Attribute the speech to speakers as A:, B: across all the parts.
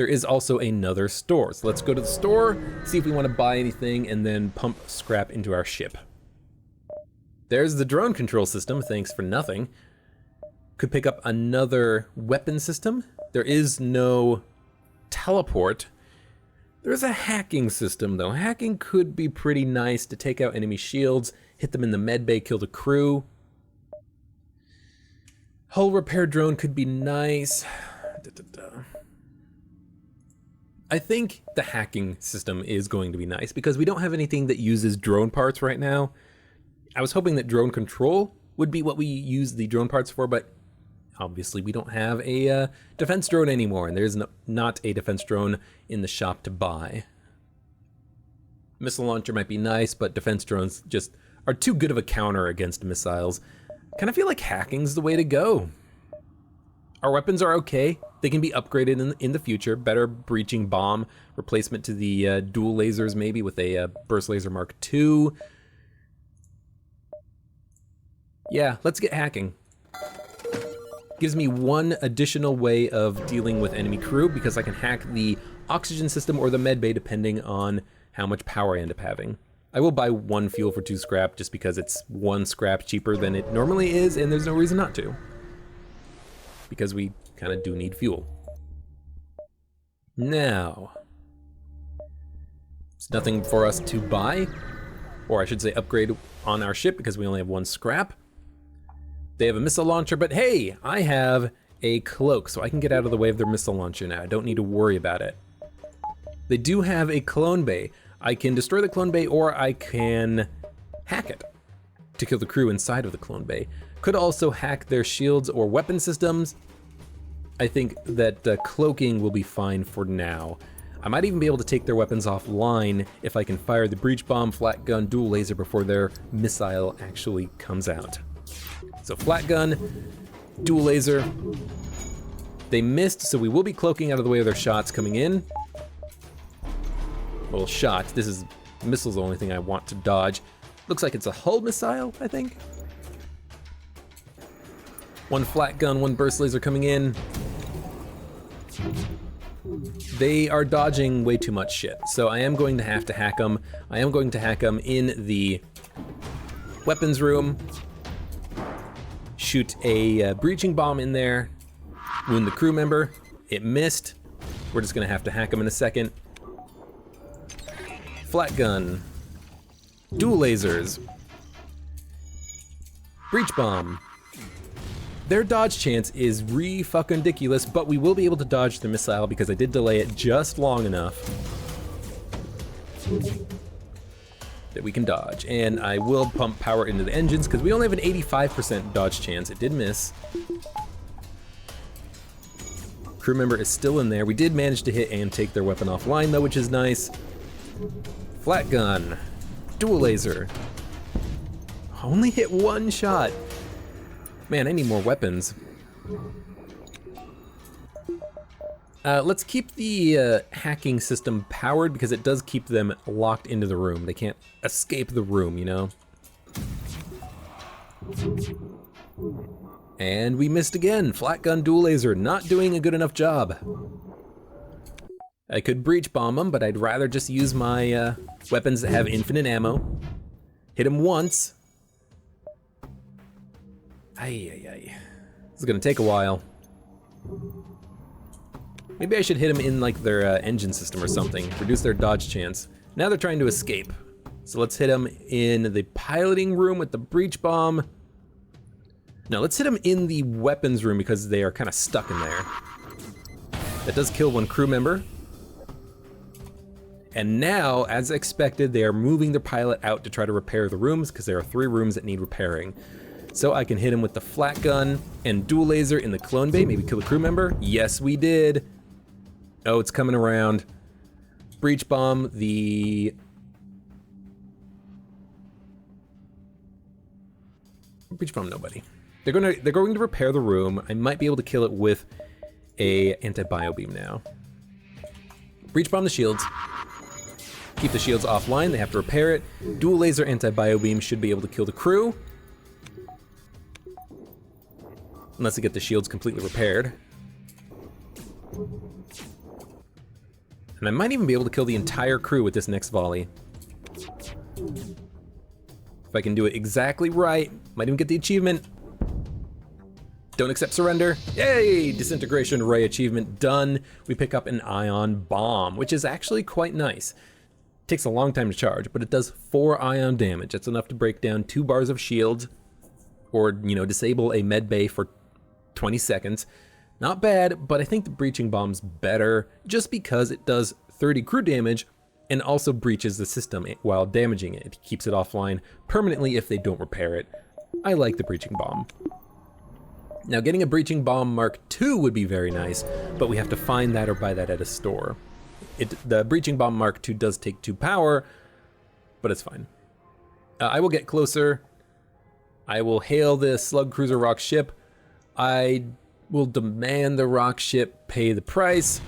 A: there is also another store. So let's go to the store, see if we want to buy anything, and then pump scrap into our ship. There's the drone control system, thanks for nothing. Could pick up another weapon system. There is no teleport. There's a hacking system though. Hacking could be pretty nice to take out enemy shields, hit them in the med bay, kill the crew. Hull repair drone could be nice. I think the hacking system is going to be nice because we don't have anything that uses drone parts right now. I was hoping that drone control would be what we use the drone parts for, but obviously we don't have a defense drone anymore, and there's not a defense drone in the shop to buy. Missile launcher might be nice, but defense drones just are too good of a counter against missiles. Kind of feel like hacking's the way to go. Our weapons are okay. They can be upgraded in the future. Better breaching bomb, replacement to the dual lasers maybe with a burst laser Mark II. Yeah, let's get hacking. Gives me one additional way of dealing with enemy crew because I can hack the oxygen system or the med bay depending on how much power I end up having. I will buy 1 fuel for 2 scrap just because it's 1 scrap cheaper than it normally is, and there's no reason not to. Because we kind of do need fuel. Now, there's nothing for us to buy, or I should say upgrade on our ship because we only have 1 scrap. They have a missile launcher, but hey, I have a cloak, so I can get out of the way of their missile launcher now. I don't need to worry about it. They do have a clone bay. I can destroy the clone bay, or I can hack it to kill the crew inside of the clone bay. Could also hack their shields or weapon systems. I think that cloaking will be fine for now. I might even be able to take their weapons offline if I can fire the breach bomb, flat gun, dual laser before their missile actually comes out. So flat gun, dual laser. They missed, so we will be cloaking out of the way of their shots coming in. Well, shot. This is missile's the only thing I want to dodge. Looks like it's a hull missile, I think. 1 flat gun, 1 burst laser coming in. They are dodging way too much shit, so I am going to have to hack them. I am going to hack them in the weapons room. Shoot a breaching bomb in there. Wound the crew member. It missed. We're just gonna have to hack them in a second. Flat gun. Dual lasers. Breach bomb. Their dodge chance is re-fucking-diculous, but we will be able to dodge the missile because I did delay it just long enough that we can dodge. And I will pump power into the engines because we only have an 85% dodge chance. It did miss. Crew member is still in there. We did manage to hit and take their weapon offline though, which is nice. Flat gun. Dual laser. Only hit 1 shot. Man, I need more weapons. Let's keep the hacking system powered because it does keep them locked into the room. They can't escape the room, you know? And we missed again. Flat gun, dual laser, not doing a good enough job. I could breach bomb them, but I'd rather just use my weapons that have infinite ammo. Hit him once. This is gonna take a while. Maybe I should hit them in like their engine system or something, reduce their dodge chance. Now they're trying to escape. So let's hit them in the piloting room with the breach bomb. No, let's hit them in the weapons room because they are kind of stuck in there. That does kill 1 crew member. And now, as expected, they are moving their pilot out to try to repair the rooms because there are 3 rooms that need repairing. So I can hit him with the flat gun and dual laser in the clone bay, maybe kill a crew member. Yes, we did. Oh, it's coming around. Breach bomb, the... Breach bomb, nobody. They're going to repair the room. I might be able to kill it with a anti-bio beam now. Breach bomb the shields. Keep the shields offline, they have to repair it. Dual laser anti-bio beam should be able to kill the crew. Unless they get the shields completely repaired. And I might even be able to kill the entire crew with this next volley. If I can do it exactly right, might even get the achievement. Don't accept surrender. Yay! Disintegration Ray achievement done. We pick up an ion bomb, which is actually quite nice. Takes a long time to charge, but it does 4 ion damage. That's enough to break down 2 bars of shields, or, you know, disable a med bay for 20 seconds. Not bad, but I think the breaching bomb's better just because it does 30 crew damage and also breaches the system while damaging it. It keeps it offline permanently if they don't repair it. I like the breaching bomb. Now, getting a breaching bomb Mark II would be very nice, but we have to find that or buy that at a store. The breaching bomb Mark II does take 2 power, but it's fine. I will get closer. I will hail the Slug Cruiser rock ship. I will demand the rock ship pay the price.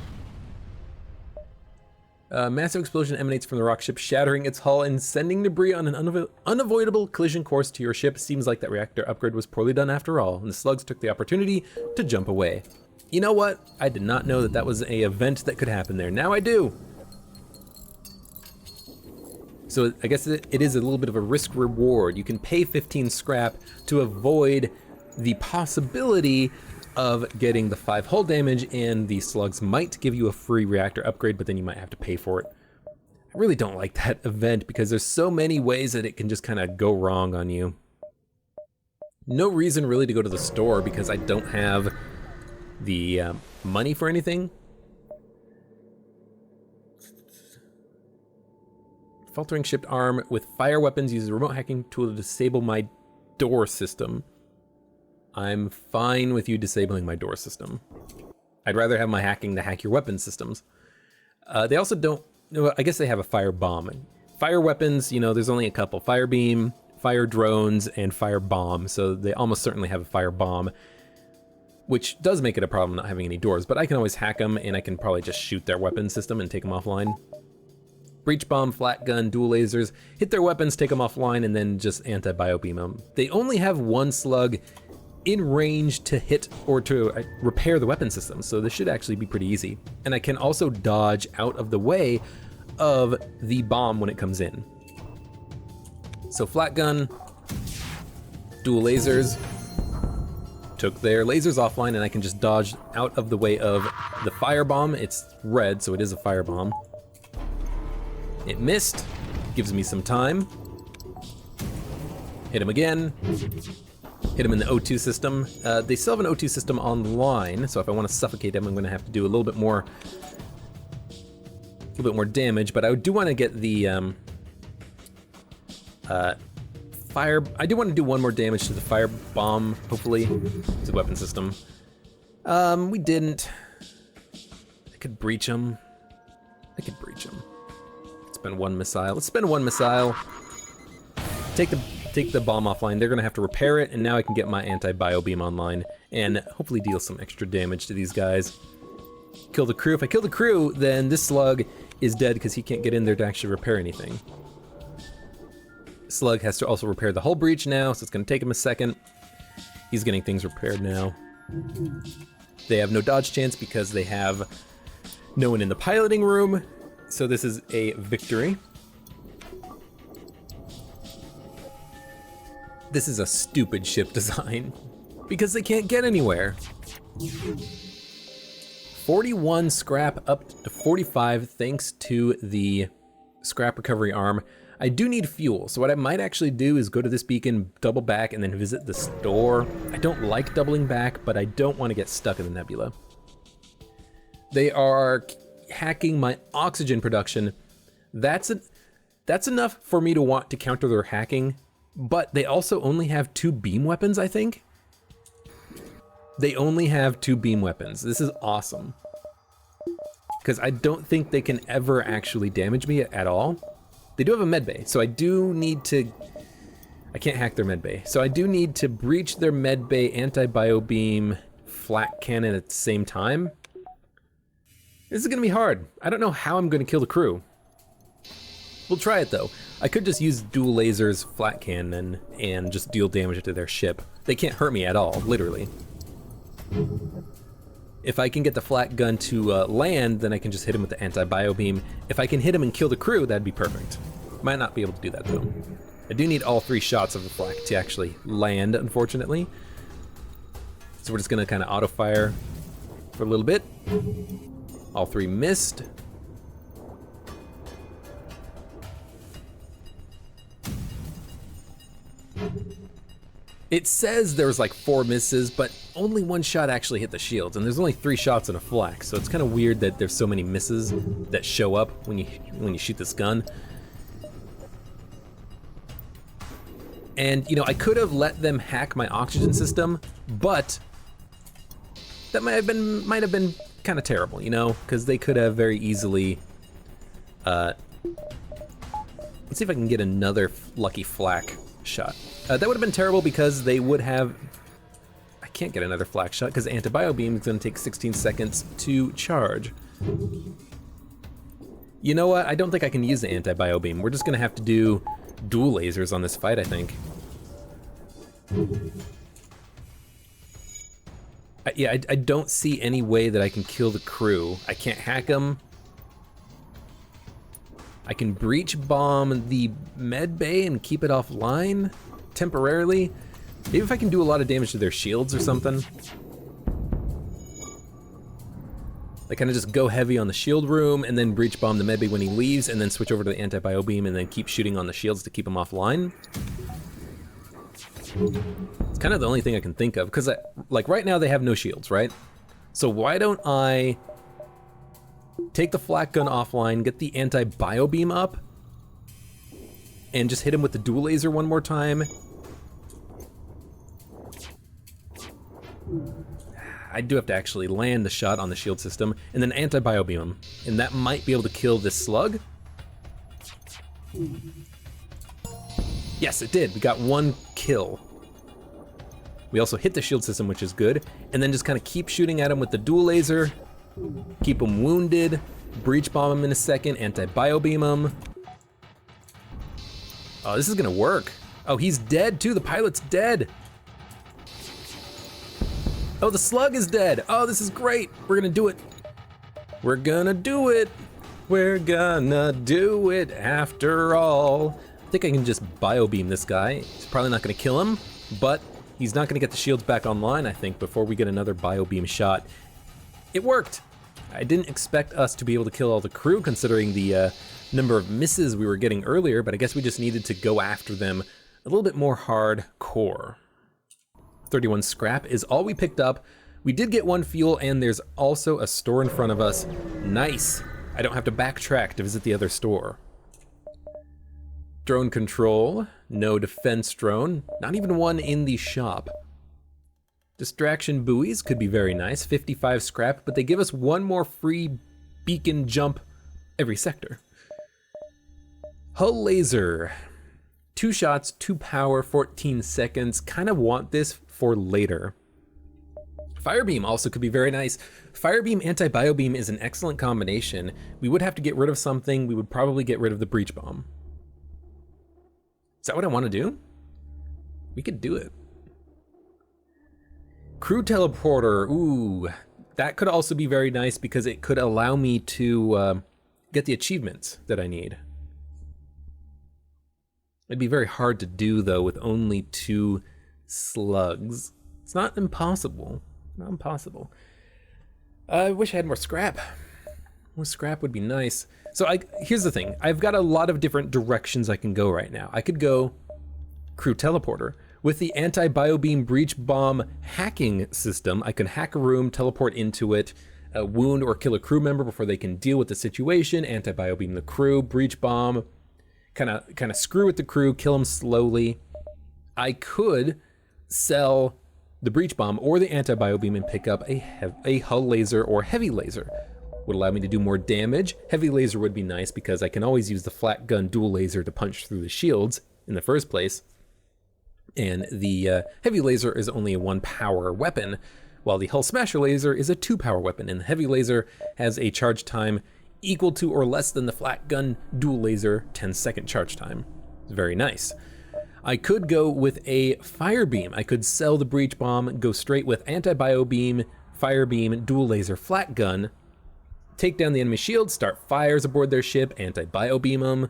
A: Massive explosion emanates from the rock ship, shattering its hull and sending debris on an unavoidable collision course to your ship. Seems like that reactor upgrade was poorly done after all, and the slugs took the opportunity to jump away. You know what? I did not know that that was an event that could happen there. Now I do. So I guess it is a little bit of a risk reward. You can pay 15 scrap to avoid the possibility of getting the 5 hull damage, and the slugs might give you a free reactor upgrade, but then you might have to pay for it. I really don't like that event because there's so many ways that it can just kind of go wrong on you. No reason really to go to the store because I don't have the money for anything. Faltering shipped arm with fire weapons uses a remote hacking tool to disable my door system. I'm fine with you disabling my door system. I'd rather have my hacking to hack your weapon systems. They also don't, I guess they have a fire bomb. Fire weapons, you know, there's only a couple. Fire beam, fire drones, and fire bomb. So they almost certainly have a fire bomb, which does make it a problem not having any doors, but I can always hack them and I can probably just shoot their weapon system and take them offline. Breach bomb, flat gun, dual lasers, hit their weapons, take them offline, and then just anti-biobeam them. They only have 1 slug in range to hit or to repair the weapon system, so this should actually be pretty easy. And I can also dodge out of the way of the bomb when it comes in. So flat gun, dual lasers, took their lasers offline, and I can just dodge out of the way of the firebomb. It's red, so it is a firebomb. It missed, gives me some time. Hit him again. Hit him in the O2 system. They still have an O2 system online, so if I want to suffocate him, I'm going to have to do a little bit more damage. But I do want to get the fire. I do want to do 1 more damage to the fire bomb. Hopefully, it's a weapon system. We didn't. I could breach him. Spend 1 missile. Let's spend 1 missile. Take the bomb offline. They're gonna have to repair it, and now I can get my anti-biobeam online and hopefully deal some extra damage to these guys. Kill the crew. If I kill the crew, then this slug is dead because he can't get in there to actually repair anything. Slug has to also repair the hull breach now, so it's gonna take him a second. He's getting things repaired now. They have no dodge chance because they have no one in the piloting room, so this is a victory. This is a stupid ship design because they can't get anywhere. 41 scrap up to 45 thanks to the scrap recovery arm. I do need fuel, so what I might actually do is go to this beacon, double back, and then visit the store. I don't like doubling back, but I don't want to get stuck in the nebula. They are hacking my oxygen production. That's enough for me to want to counter their hacking, but they also only have 2 beam weapons, I think. They only have 2 beam weapons. This is awesome. Because I don't think they can ever actually damage me at all. They do have a medbay, so I do need to... I can't hack their medbay. So I do need to breach their medbay, anti-biobeam, flat cannon at the same time. This is gonna be hard. I don't know how I'm gonna kill the crew. We'll try it though. I could just use dual lasers, flat cannon, and just deal damage to their ship. They can't hurt me at all, literally. If I can get the flak gun to land, then I can just hit him with the anti-bio beam. If I can hit him and kill the crew, that'd be perfect. Might not be able to do that though. I do need all 3 shots of the flak to actually land, unfortunately. So we're just gonna kind of auto-fire for a little bit. All 3 missed. It says there was like 4 misses, but only 1 shot actually hit the shields, and there's only 3 shots in a flak, so it's kind of weird that there's so many misses that show up when you shoot this gun. And you know, I could have let them hack my oxygen system, but that might have been kind of terrible, you know, because they could have very easily. Let's see if I can get another lucky flak shot. That would have been terrible because they would have. I can't get another flak shot because anti-bio beam is going to take 16 seconds to charge. You know what? I don't think I can use the anti-bio beam. We're just going to have to do dual lasers on this fight, I think. I don't see any way that I can kill the crew. I can't hack them. I can breach bomb the med bay and keep it offline temporarily. Maybe if I can do a lot of damage to their shields or something. I kind of just go heavy on the shield room and then breach bomb the med bay when he leaves and then switch over to the anti-bio beam and then keep shooting on the shields to keep them offline. It's kind of the only thing I can think of because like right now they have no shields, right? So why don't I take the flak gun offline, get the anti-bio beam up, and just hit him with the dual laser one more time. I do have to actually land the shot on the shield system, and then anti-bio beam him, and that might be able to kill this slug. Yes, it did. We got 1 kill. We also hit the shield system, which is good, and then just kind of keep shooting at him with the dual laser. Keep him wounded, breach bomb him in a second, anti-bio beam him. Oh, this is gonna work. Oh, he's dead too, the pilot's dead. Oh, the slug is dead. Oh, this is great. We're gonna do it. We're gonna do it. We're gonna do it after all. I think I can just bio beam this guy. It's probably not gonna kill him, but he's not gonna get the shields back online, I think, before we get another bio beam shot. It worked. I didn't expect us to be able to kill all the crew considering the number of misses we were getting earlier, but I guess we just needed to go after them a little bit more hardcore. 31 scrap is all we picked up. We did get 1 fuel and there's also a store in front of us. Nice. I don't have to backtrack to visit the other store. Drone control, no defense drone, not even one in the shop. Distraction buoys could be very nice, 55 scrap, but they give us 1 more free beacon jump every sector. Hull laser, 2 shots, 2 power, 14 seconds. Kind of want this for later. Firebeam also could be very nice. Firebeam anti-bio beam is an excellent combination. We would have to get rid of something. We would probably get rid of the breach bomb. Is that what I want to do? We could do it. Crew teleporter, ooh, that could also be very nice because it could allow me to get the achievements that I need. It'd be very hard to do though with only 2 slugs. It's not impossible, not impossible. I wish I had more scrap. More scrap would be nice. So here's the thing, I've got a lot of different directions I can go right now. I could go crew teleporter. With the anti-bio beam breach bomb hacking system, I can hack a room, teleport into it, wound or kill a crew member before they can deal with the situation, anti-bio beam the crew, breach bomb, kind of screw with the crew, kill them slowly. I could sell the breach bomb or the anti-bio beam and pick up a hull laser or heavy laser. Would allow me to do more damage. Heavy laser would be nice because I can always use the flat gun dual laser to punch through the shields in the first place. And the heavy laser is only a 1 power weapon, while the hull smasher laser is a 2 power weapon, and the heavy laser has a charge time equal to or less than the flat gun dual laser 10-second charge time. It's very nice. I could go with a fire beam. I could sell the breach bomb, go straight with anti-bio beam, fire beam, dual laser, flat gun, take down the enemy shield, start fires aboard their ship, anti-bio beam them.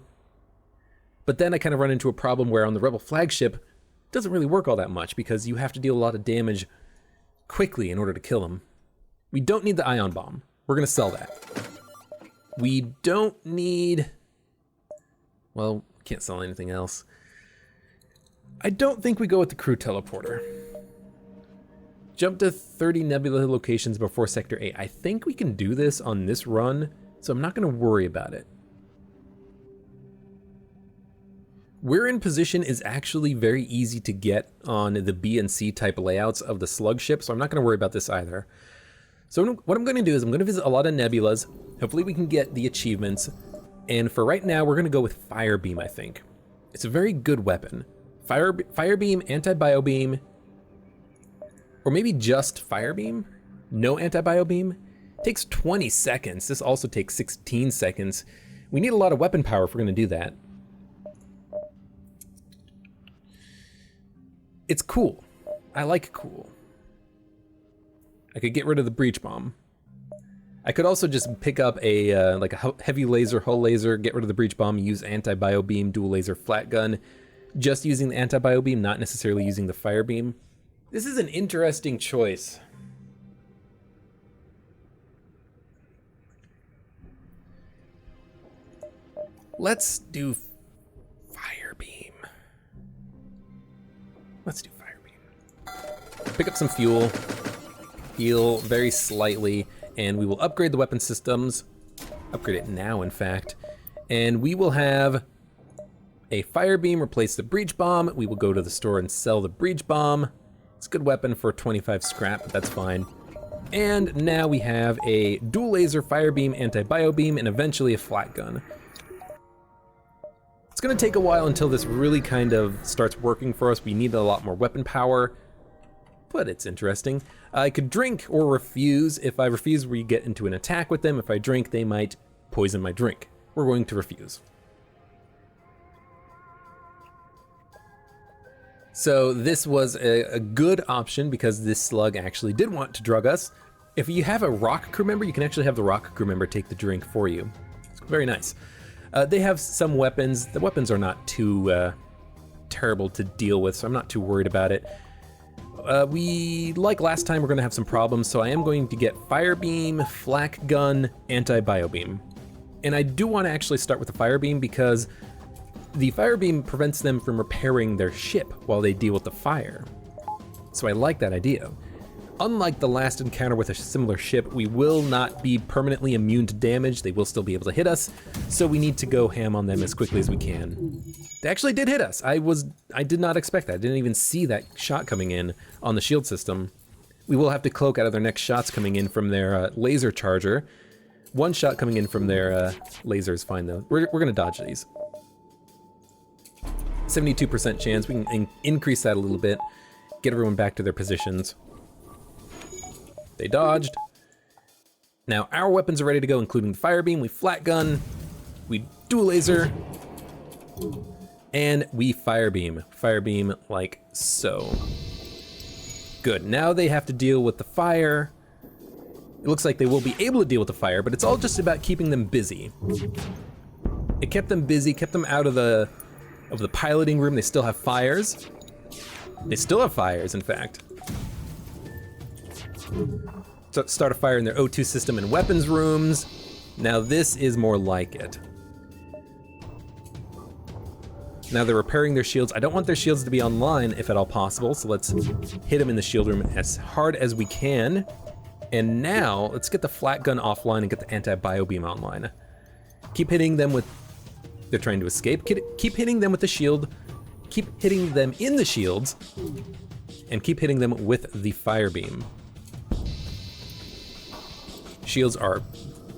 A: But then I kind of run into a problem where on the Rebel flagship, it doesn't really work all that much because you have to deal a lot of damage quickly in order to kill them. We don't need the ion bomb. We're gonna sell that. We don't need, well, can't sell anything else. I don't think we go with the crew teleporter. Jump to 30 nebula locations before Sector 8. I think we can do this on this run, so I'm not gonna worry about it. Where in position is actually very easy to get on the B and C type layouts of the slug ship, so I'm not gonna worry about this either. So what I'm gonna do is I'm gonna visit a lot of nebulas. Hopefully we can get the achievements. And for right now, we're gonna go with Fire Beam, I think. It's a very good weapon. Fire Beam, anti-bio beam, or maybe just Fire Beam? No anti-bio beam? Takes 20 seconds. This also takes 16 seconds. We need a lot of weapon power if we're gonna do that. It's cool. I like cool. I could get rid of the breach bomb. I could also just pick up a like a heavy laser, hull laser, get rid of the breach bomb, use anti-bio beam, dual laser, flat gun, just using the anti-bio beam, not necessarily using the fire beam. This is an interesting choice. Let's do fire beam. Let's do fire beam. Pick up some fuel. Heal very slightly, and we will upgrade the weapon systems. Upgrade it now, in fact. And we will have a fire beam replace the breach bomb. We will go to the store and sell the breach bomb. It's a good weapon for 25 scrap, but that's fine. And now we have a dual laser, fire beam, anti-bio beam, and eventually a flat gun. It's gonna take a while until this really kind of starts working for us. We need a lot more weapon power, but it's interesting. I could drink or refuse. If I refuse, we get into an attack with them. If I drink, they might poison my drink. We're going to refuse. So this was a good option because this slug actually did want to drug us. If you have a rock crew member, you can actually have the rock crew member take the drink for you. It's very nice. They have some weapons. The weapons are not too terrible to deal with, so I'm not too worried about it. Like last time, we're gonna have some problems, so I am going to get fire beam, flak gun, anti-bio beam. And I do want to actually start with the fire beam because the fire beam prevents them from repairing their ship while they deal with the fire. So I like that idea. Unlike the last encounter with a similar ship, we will not be permanently immune to damage. They will still be able to hit us, so we need to go ham on them as quickly as we can. They actually did hit us. I did not expect that. I didn't even see that shot coming in on the shield system. We will have to cloak out of their next shots coming in from their laser charger. One shot coming in from their laser is fine though. We're gonna dodge these. 72% chance. We can increase that a little bit. Get everyone back to their positions. They dodged. Now our weapons are ready to go, including the fire beam. We flat gun, we dual laser, and we fire beam. Fire beam like so. Good, now they have to deal with the fire. It looks like they will be able to deal with the fire, but it's all just about keeping them busy. It kept them busy, kept them out of the piloting room. They still have fires. They still have fires, in fact. So start a fire in their O2 system and weapons rooms. Now this is more like it. Now they're repairing their shields. I don't want their shields to be online if at all possible, so let's hit them in the shield room as hard as we can. And now let's get the flat gun offline and get the anti-bio beam online. Keep hitting them with, they're trying to escape. Keep hitting them with the shield. Keep hitting them in the shields. And keep hitting them with the fire beam. Shields are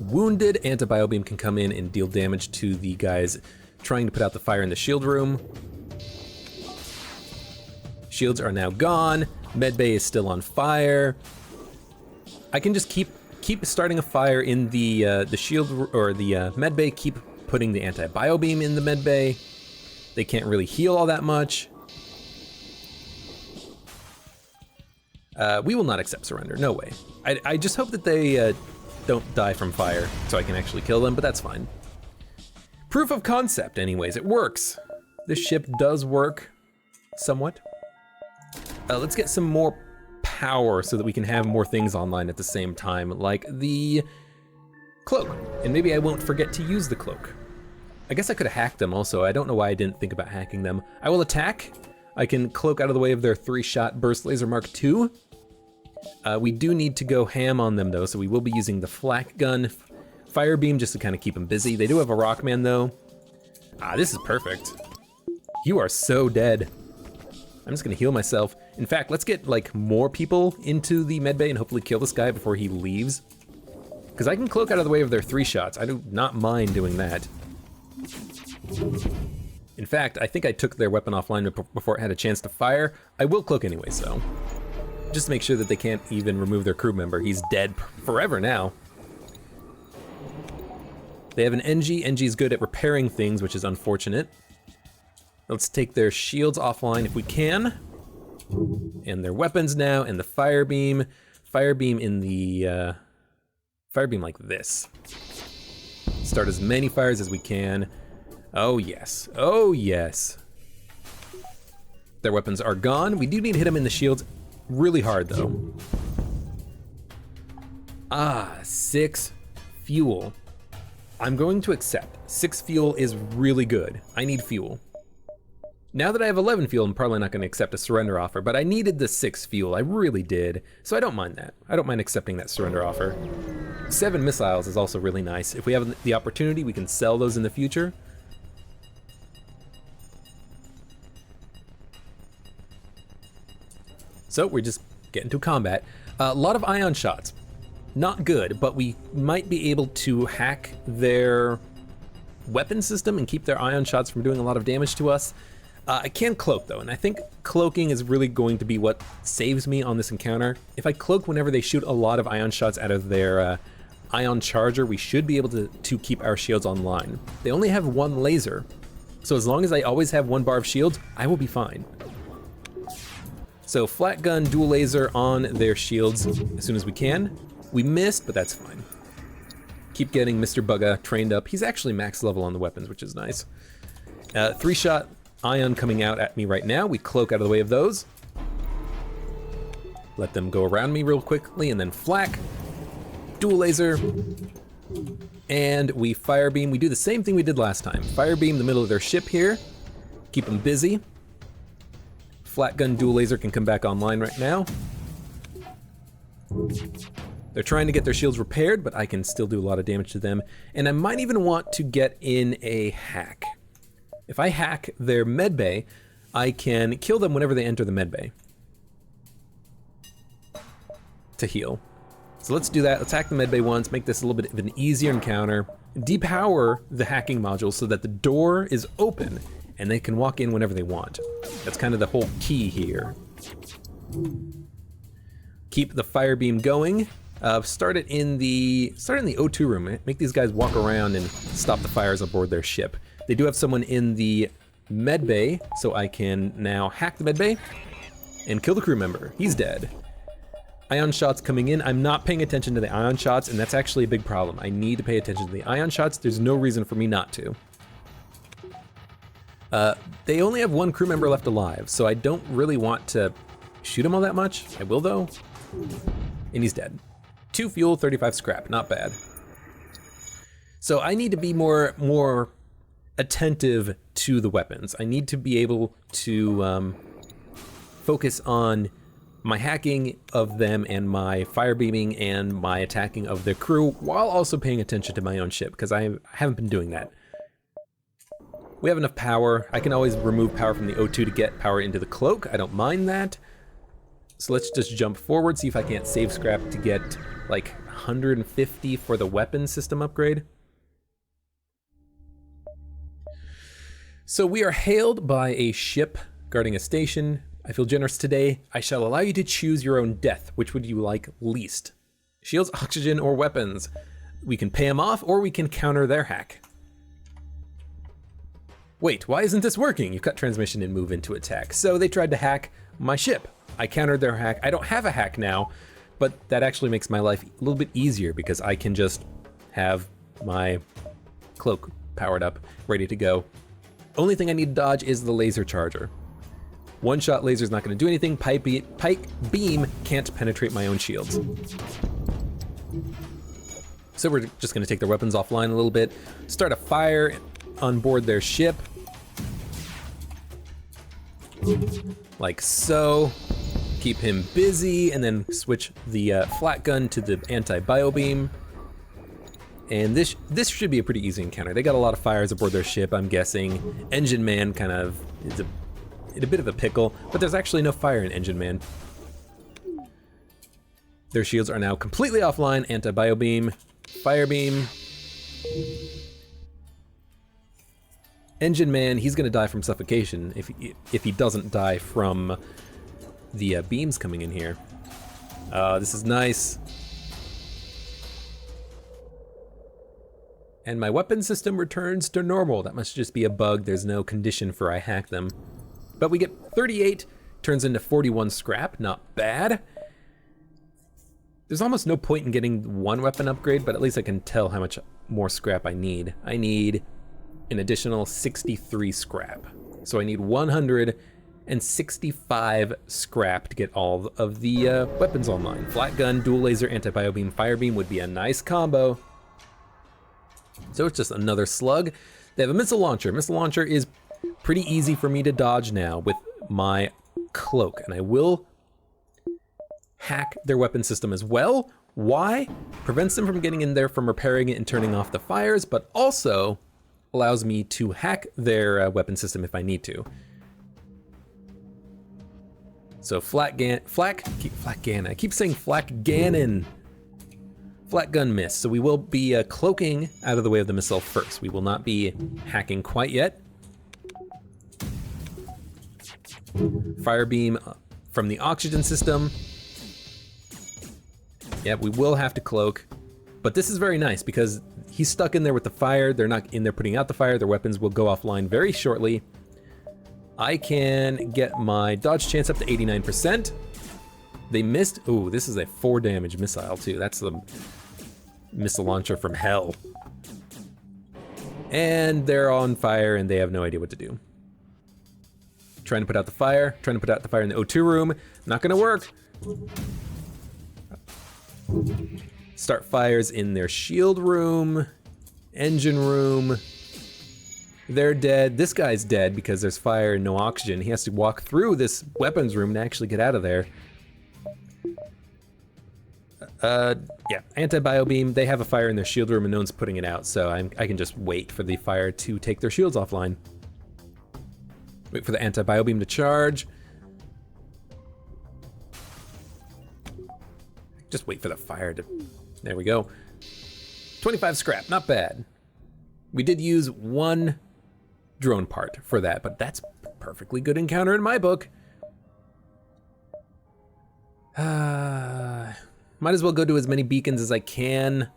A: wounded. Anti-bio beam can come in and deal damage to the guys trying to put out the fire in the shield room. Shields are now gone. Medbay is still on fire. I can just keep starting a fire in the shield or the medbay. Keep putting the anti-bio beam in the medbay. They can't really heal all that much. We will not accept surrender, no way. I just hope that they don't die from fire so I can actually kill them, but that's fine. Proof of concept anyways, it works. This ship does work somewhat. Let's get some more power so that we can have more things online at the same time, like the cloak. And maybe I won't forget to use the cloak. I guess I could have hacked them also. I don't know why I didn't think about hacking them. I will attack. I can cloak out of the way of their 3-shot burst laser Mark II. We do need to go ham on them though, so we will be using the flak gun, fire beam just to kind of keep them busy. They do have a Rockman though. This is perfect. You are so dead. I'm just gonna heal myself. In fact, let's get like more people into the medbay and hopefully kill this guy before he leaves. Because I can cloak out of the way of their 3 shots. I do not mind doing that. In fact, I think I took their weapon offline before it had a chance to fire. I will cloak anyway, so. Just to make sure that they can't even remove their crew member. He's dead forever now. They have an NG. NG's good at repairing things, which is unfortunate. Let's take their shields offline if we can. And their weapons now, and the fire beam. Fire beam in the, fire beam like this. Start as many fires as we can. Oh yes, oh yes. Their weapons are gone. We do need to hit them in the shields really hard though. 6 fuel. I'm going to accept. 6 fuel is really good. I need fuel. Now that I have 11 fuel, I'm probably not gonna accept a surrender offer, but I needed the 6 fuel, I really did. So I don't mind that. I don't mind accepting that surrender offer. 7 missiles is also really nice. If we have the opportunity, we can sell those in the future. So we're just getting to combat. A lot of ion shots. Not good, but we might be able to hack their weapon system and keep their ion shots from doing a lot of damage to us. I can cloak though, and I think cloaking is really going to be what saves me on this encounter. If I cloak whenever they shoot a lot of ion shots out of their ion charger, we should be able to keep our shields online. They only have 1 laser, so as long as I always have 1 bar of shields, I will be fine. So flat gun, dual laser on their shields as soon as we can. We missed, but that's fine. Keep getting Mr. Bugga trained up. He's actually max level on the weapons, which is nice. 3-shot ion coming out at me right now. We cloak out of the way of those. Let them go around me real quickly, and then flak, dual laser, and we fire beam. We do the same thing we did last time. Fire beam the middle of their ship here. Keep them busy. Flat gun dual laser can come back online right now. They're trying to get their shields repaired, but I can still do a lot of damage to them. And I might even want to get in a hack. If I hack their medbay, I can kill them whenever they enter the medbay to heal. So let's do that. Let's hack the medbay once, make this a little bit of an easier encounter, depower the hacking module so that the door is open and they can walk in whenever they want. That's kind of the whole key here. Keep the fire beam going. Start it in the O2 room. Make these guys walk around and stop the fires aboard their ship. They do have someone in the medbay, so I can now hack the medbay and kill the crew member. He's dead. Ion shots coming in. I'm not paying attention to the ion shots, and that's actually a big problem. I need to pay attention to the ion shots. There's no reason for me not to. They only have 1 crew member left alive, so I don't really want to shoot him all that much. I will though. And he's dead. 2 fuel, 35 scrap, not bad. So I need to be more attentive to the weapons. I need to be able to focus on my hacking of them and my fire beaming and my attacking of their crew while also paying attention to my own ship, because I haven't been doing that. We have enough power. I can always remove power from the O2 to get power into the cloak. I don't mind that. So let's just jump forward, see if I can't save scrap to get like 150 for the weapon system upgrade. So we are hailed by a ship guarding a station. I feel generous today. I shall allow you to choose your own death. Which would you like least? Shields, oxygen, or weapons? We can pay them off, or we can counter their hack. Wait, why isn't this working? You cut transmission and move into attack. So they tried to hack my ship. I countered their hack. I don't have a hack now, but that actually makes my life a little bit easier because I can just have my cloak powered up, ready to go. Only thing I need to dodge is the laser charger. One-shot laser's not going to do anything. Pike beam can't penetrate my own shields. So we're just going to take their weapons offline a little bit, start a fire on board their ship. Like so. Keep him busy, and then switch the flat gun to the anti-bio beam. And this should be a pretty easy encounter. They got a lot of fires aboard their ship, I'm guessing. Engine Man kind of is in a bit of a pickle, but there's actually no fire in Engine Man. Their shields are now completely offline. Anti-bio beam, fire beam. Engine Man, he's gonna die from suffocation if he doesn't die from the beams coming in here. This is nice. And my weapon system returns to normal. That must just be a bug. There's no condition for I hack them. But we get 38, turns into 41 scrap, not bad. There's almost no point in getting one weapon upgrade, but at least I can tell how much more scrap I need. I need an additional 63 scrap. So I need 165 scrap to get all of the weapons online. Flat gun, dual laser, anti-bio beam, fire beam would be a nice combo. So it's just another slug. They have a missile launcher. Missile launcher is pretty easy for me to dodge now with my cloak, and I will hack their weapon system as well. Why? Prevents them from getting in there, from repairing it and turning off the fires, but also allows me to hack their weapon system if I need to. So I keep saying Flak Ganon. Flat gun miss. So we will be cloaking out of the way of the missile first. We will not be hacking quite yet. Fire beam from the oxygen system. Yeah, we will have to cloak, but this is very nice because he's stuck in there with the fire. They're not in there putting out the fire. Their weapons will go offline very shortly. I can get my dodge chance up to 89%. They missed. Ooh, this is a 4 damage missile too. That's the missile launcher from hell. And they're on fire and they have no idea what to do. Trying to put out the fire. Trying to put out the fire in the O2 room. Not gonna work. Start fires in their shield room, engine room. They're dead. This guy's dead because there's fire and no oxygen. He has to walk through this weapons room to actually get out of there. Yeah, anti-bio beam. They have a fire in their shield room and no one's putting it out, so I can just wait for the fire to take their shields offline. Wait for the anti-bio beam to charge. Just wait for the fire to, there we go. 25 scrap, not bad. We did use one drone part for that, but that's a perfectly good encounter in my book. Might as well go to as many beacons as I can.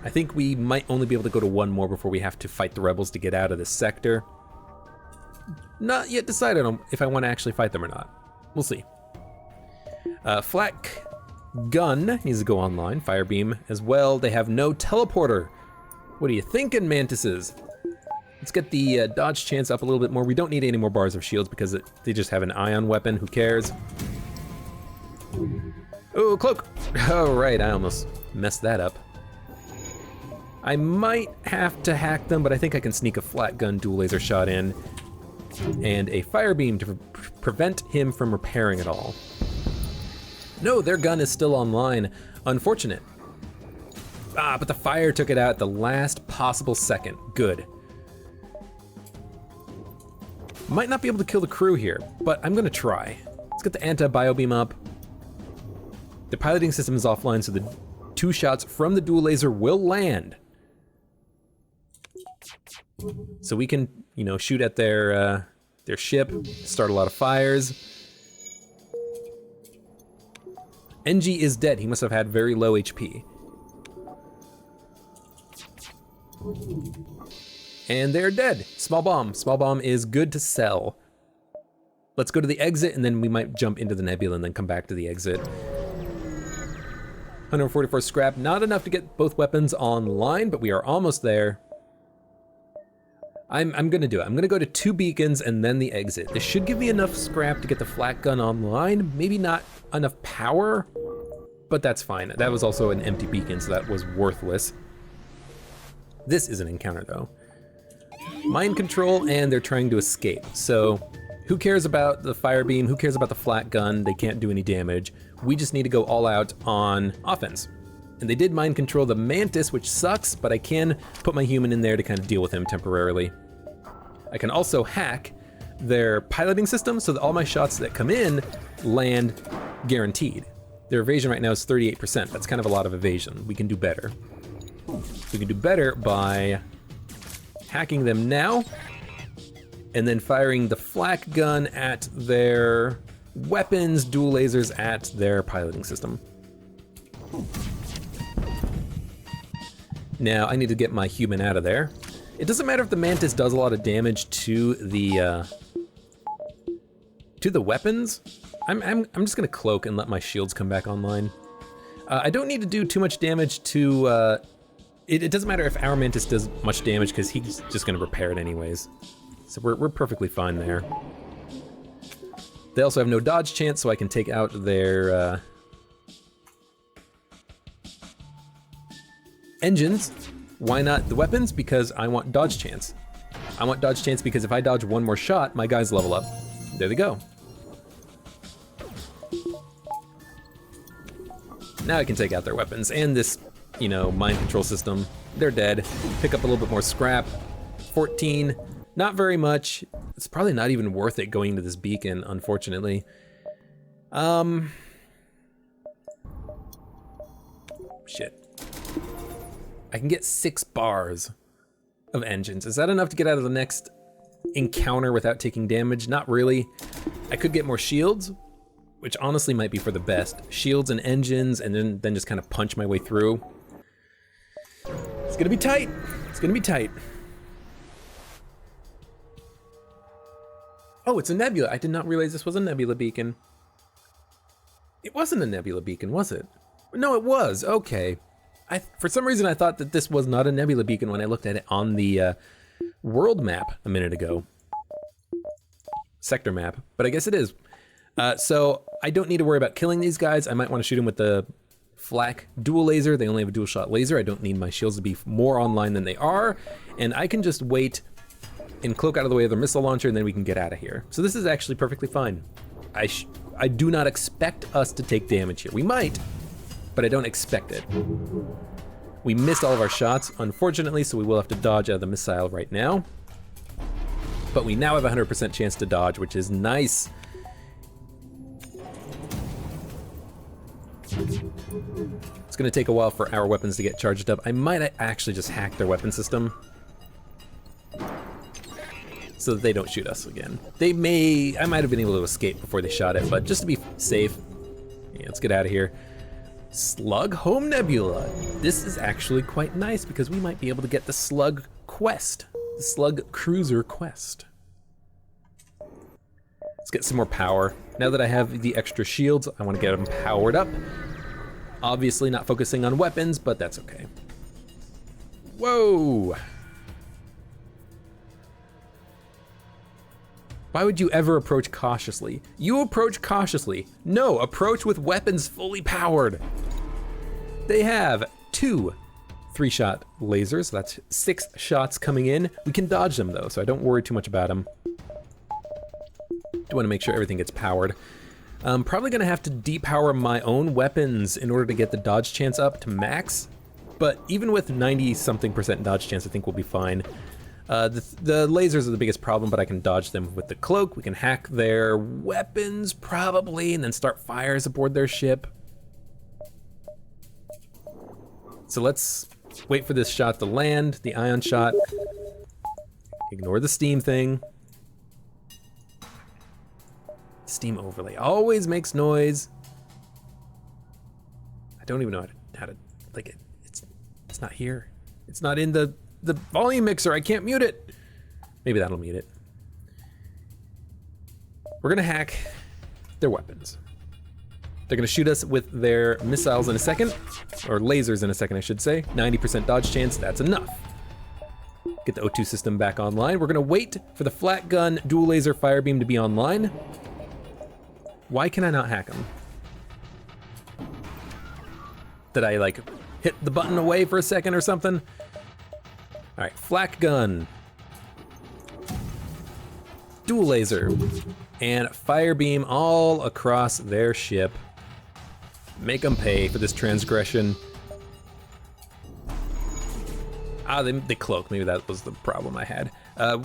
A: I think we might only be able to go to one more before we have to fight the rebels to get out of this sector. Not yet decided on if I want to actually fight them or not. We'll see. Flak gun needs to go online. Fire beam as well. They have no teleporter. What are you thinking, mantises? Let's get the dodge chance up a little bit more. We don't need any more bars of shields because they just have an ion weapon. Who cares? Oh, cloak. Oh, right. I almost messed that up. I might have to hack them, but I think I can sneak a flat gun dual laser shot in and a fire beam to prevent him from repairing it all. No, their gun is still online. Unfortunate. Ah, but the fire took it out at the last possible second. Good. Might not be able to kill the crew here, but I'm gonna try. Let's get the anti-bio beam up. The piloting system is offline, so the 2 shots from the dual laser will land. So we can, you know, shoot at their ship, start a lot of fires. NG is dead. He must have had very low HP. And they're dead. Small bomb. Small bomb is good to sell. Let's go to the exit, and then we might jump into the nebula and then come back to the exit. 144 scrap, not enough to get both weapons online, but we are almost there. I'm gonna do it. I'm gonna go to 2 beacons and then the exit. This should give me enough scrap to get the flak gun online. Maybe not enough power, but that's fine. That was also an empty beacon, so that was worthless. This is an encounter though. Mind control, and they're trying to escape. So who cares about the fire beam? Who cares about the flak gun? They can't do any damage. We just need to go all out on offense. And they did mind control the mantis, which sucks, but I can put my human in there to kind of deal with him temporarily. I can also hack their piloting system so that all my shots that come in land guaranteed. Their evasion right now is 38%. That's kind of a lot of evasion. We can do better. We can do better by hacking them now, and then firing the flak gun at their weapons, dual lasers at their piloting system. Now I need to get my human out of there. It doesn't matter if the mantis does a lot of damage to the weapons. I'm just gonna cloak and let my shields come back online. I don't need to do too much damage to. It doesn't matter if our mantis does much damage because he's just gonna repair it anyways. So we're perfectly fine there. They also have no dodge chance, so I can take out their engines. Why not the weapons? Because I want dodge chance. I want dodge chance because if I dodge one more shot, my guys level up. There they go. Now I can take out their weapons and this, you know, mind control system. They're dead. Pick up a little bit more scrap. 14, not very much. It's probably not even worth it going to this beacon, unfortunately. Shit. I can get 6 bars of engines. Is that enough to get out of the next encounter without taking damage? Not really. I could get more shields, which honestly might be for the best. Shields and engines, and then just kind of punch my way through. It's gonna be tight. It's gonna be tight. Oh, it's a nebula. I did not realize this was a nebula beacon. It wasn't a nebula beacon, was it? No, it was. Okay. For some reason, I thought that this was not a nebula beacon when I looked at it on the world map a minute ago. Sector map, but I guess it is. So I don't need to worry about killing these guys. I might want to shoot them with the flak dual laser. They only have a dual shot laser. I don't need my shields to be more online than they are. And I can just wait and cloak out of the way of their missile launcher, and then we can get out of here. So this is actually perfectly fine. I do not expect us to take damage here. We might, but I don't expect it. We missed all of our shots, unfortunately, so we will have to dodge out of the missile right now. But we now have a 100% chance to dodge, which is nice. It's gonna take a while for our weapons to get charged up. I might actually just hack their weapon system so that they don't shoot us again. I might have been able to escape before they shot it, but just to be safe, yeah, let's get out of here. Slug Home Nebula. This is actually quite nice because we might be able to get the Slug quest, the Slug Cruiser quest. Let's get some more power. Now that I have the extra shields, I want to get them powered up. Obviously not focusing on weapons, but that's okay. Whoa! Why would you ever approach cautiously? You approach cautiously. No, approach with weapons fully powered. They have 2 3-shot lasers, so that's 6 shots coming in. We can dodge them though, so I don't worry too much about them. Do want to make sure everything gets powered. I'm probably gonna have to depower my own weapons in order to get the dodge chance up to max, but even with 90-something% dodge chance, I think we'll be fine. The lasers are the biggest problem, but I can dodge them with the cloak. We can hack their weapons, probably, and then start fires aboard their ship. So let's wait for this shot to land, the ion shot. Ignore the steam thing. Steam overlay always makes noise. I don't even know how to like it. It's not here. It's not in the volume mixer. I can't mute it. Maybe that'll mute it. We're gonna hack their weapons. They're gonna shoot us with their missiles in a second, or lasers in a second, I should say. 90% dodge chance, that's enough. Get the O2 system back online. We're gonna wait for the flat gun dual laser fire beam to be online. Why can I not hack them? Did I like hit the button away for a second or something? All right, flak gun, dual laser, and fire beam all across their ship. Make them pay for this transgression. Ah, they cloak. Maybe that was the problem I had.